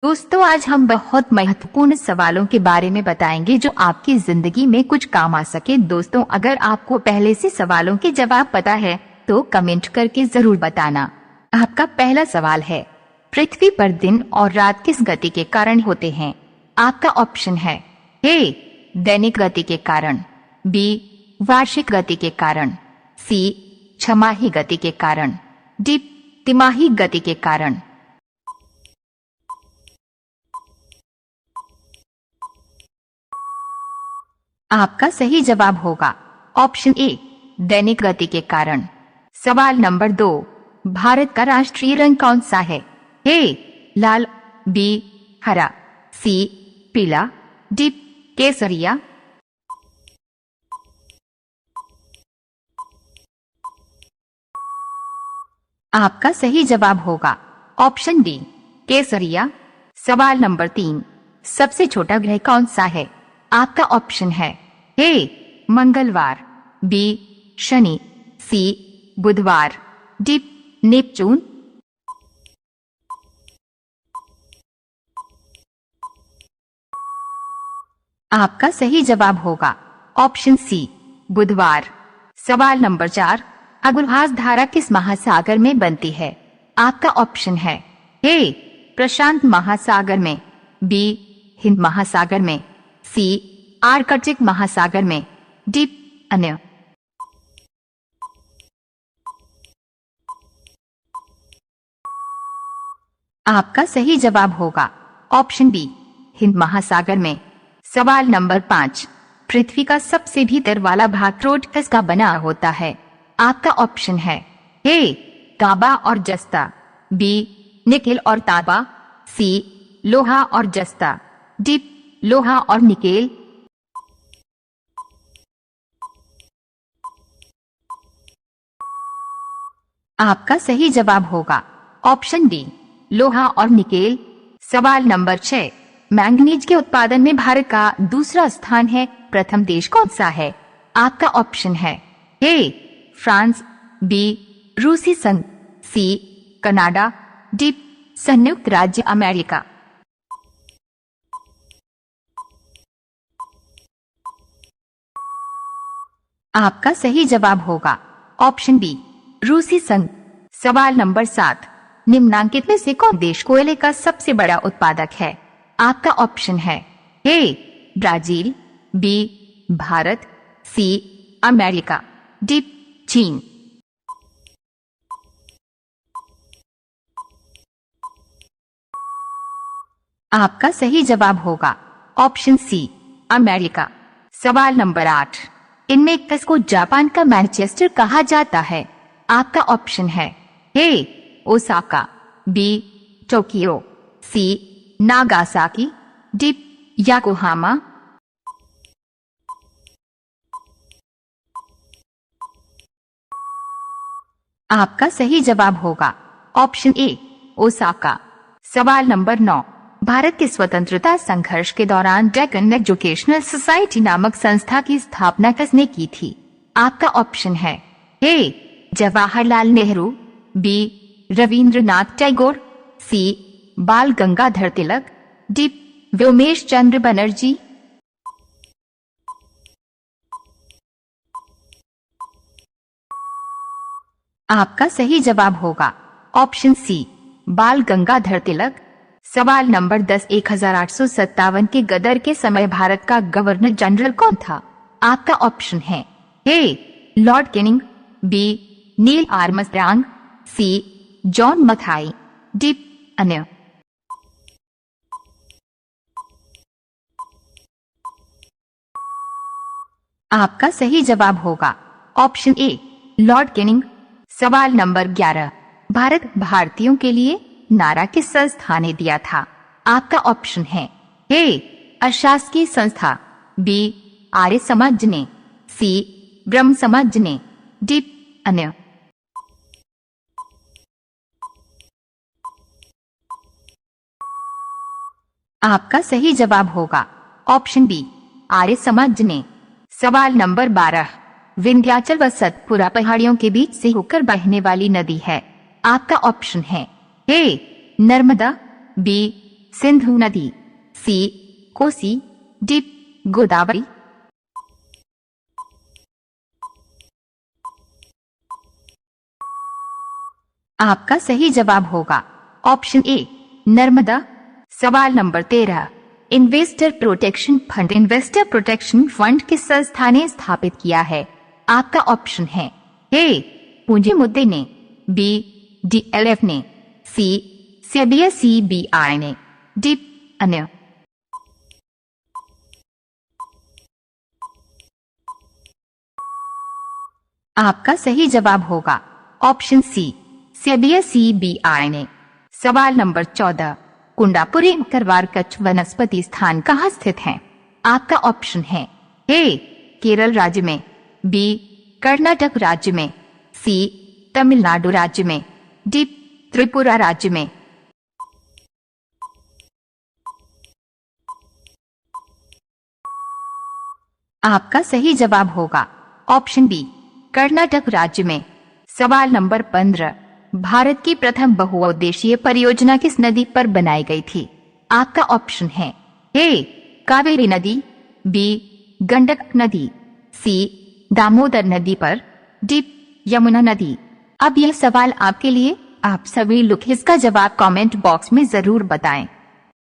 दोस्तों, आज हम बहुत महत्वपूर्ण सवालों के बारे में बताएंगे जो आपकी जिंदगी में कुछ काम आ सके। दोस्तों, अगर आपको पहले से सवालों के जवाब पता है तो कमेंट करके जरूर बताना। आपका पहला सवाल है, पृथ्वी पर दिन और रात किस गति के कारण होते हैं? आपका ऑप्शन है ए दैनिक गति के कारण, बी वार्षिक गति के कारण, सी छमाही गति के कारण, डी तिमाही गति के कारण। आपका सही जवाब होगा ऑप्शन ए दैनिक गति के कारण। सवाल नंबर 2, भारत का राष्ट्रीय रंग कौन सा है? ए लाल, बी हरा, सी पीला, डी केसरिया। आपका सही जवाब होगा ऑप्शन डी केसरिया। सवाल नंबर 3, सबसे छोटा ग्रह कौन सा है? आपका ऑप्शन है ए मंगलवार, बी शनि, सी बुधवार, डी नेपच्यून। आपका सही जवाब होगा ऑप्शन सी बुधवार। सवाल नंबर 4, अगुरहास धारा किस महासागर में बनती है? आपका ऑप्शन है ए प्रशांत महासागर में, बी हिंद महासागर में, सी आर्कटिक महासागर में, डी अन्य। आपका सही जवाब होगा ऑप्शन बी हिंद महासागर में। सवाल नंबर 5, पृथ्वी का सबसे भीतर वाला भाग क्रोट किसका बना होता है? आपका ऑप्शन है ए तांबा और जस्ता, बी निकेल और तांबा, सी लोहा और जस्ता, डी लोहा और निकेल। आपका सही जवाब होगा ऑप्शन डी लोहा और निकेल। सवाल नंबर 6, मैंगनीज के उत्पादन में भारत का दूसरा स्थान है, प्रथम देश कौन सा है? आपका ऑप्शन है ए फ्रांस, बी रूसी संघ, सी कनाडा, डी संयुक्त राज्य अमेरिका। आपका सही जवाब होगा ऑप्शन बी रूसी संघ। सवाल नंबर 7, निम्नांकित में से कौन देश कोयले का सबसे बड़ा उत्पादक है? आपका ऑप्शन है A Brazil, B Bharat, C America, D चीन। आपका सही जवाब होगा ऑप्शन सी अमेरिका। सवाल नंबर 8, इनमें किसको जापान का मैनचेस्टर कहा जाता है? आपका ऑप्शन है ए ओसाका, बी टोक्यो, सी नागासाकी, डी याकोहामा। आपका सही जवाब होगा ऑप्शन ए ओसाका। सवाल नंबर 9, भारत के स्वतंत्रता संघर्ष के दौरान डेक्कन एजुकेशनल सोसाइटी नामक संस्था की स्थापना किसने की थी? आपका ऑप्शन है ए जवाहरलाल नेहरू, बी रविंद्रनाथ टैगोर, सी बाल गंगाधर तिलक, डी व्योमेश चंद्र बनर्जी। आपका सही जवाब होगा ऑप्शन सी बाल गंगाधर तिलक। सवाल नंबर 10, 1857 के गदर के समय भारत का गवर्नर जनरल कौन था? आपका ऑप्शन है A Lord Canning, B Neil Armstrong, C John Mathai, D अन्य। आपका सही जवाब होगा ऑप्शन ए लॉर्ड कैनिंग। सवाल नंबर 11, भारत भारतीयों के लिए नारा किस संस्था ने दिया था? आपका ऑप्शन है ए अशासकीय संस्था, बी आर्य समाज ने, सी ब्रह्म समाज ने, डी अन्य। आपका सही जवाब होगा ऑप्शन बी आर्य समाज ने। सवाल नंबर 12, विंध्याचल व सतपुरा पहाड़ियों के बीच से होकर बहने वाली नदी है। आपका ऑप्शन है ए नर्मदा, बी सिंधु नदी, सी कोसी, डी गोदावरी। आपका सही जवाब होगा ऑप्शन ए नर्मदा। सवाल नंबर 13, इन्वेस्टर प्रोटेक्शन फंड किस संस्था ने स्थापित किया है? आपका ऑप्शन है ए पूंजी मुद्दे ने, बी डीएलएफ ने, सी सीबीआई ने, डी अन्य। आपका सही जवाब होगा ऑप्शन सी सीबीआई ने। सवाल नंबर 14, कुंडापुरी करवार कच्छ वनस्पति स्थान कहाँ स्थित है? आपका ऑप्शन है ए केरल राज्य में, बी कर्नाटक राज्य में, सी तमिलनाडु राज्य में, डी त्रिपुरा राज्य में। आपका सही जवाब होगा ऑप्शन बी कर्नाटक राज्य में। सवाल नंबर 15, भारत की प्रथम बहुउद्देशीय परियोजना किस नदी पर बनाई गई थी? आपका ऑप्शन है ए कावेरी नदी, बी गंडक नदी, सी दामोदर नदी पर, डी यमुना नदी। अब यह सवाल आपके लिए, आप सभी लोग इसका जवाब कमेंट बॉक्स में जरूर बताएं।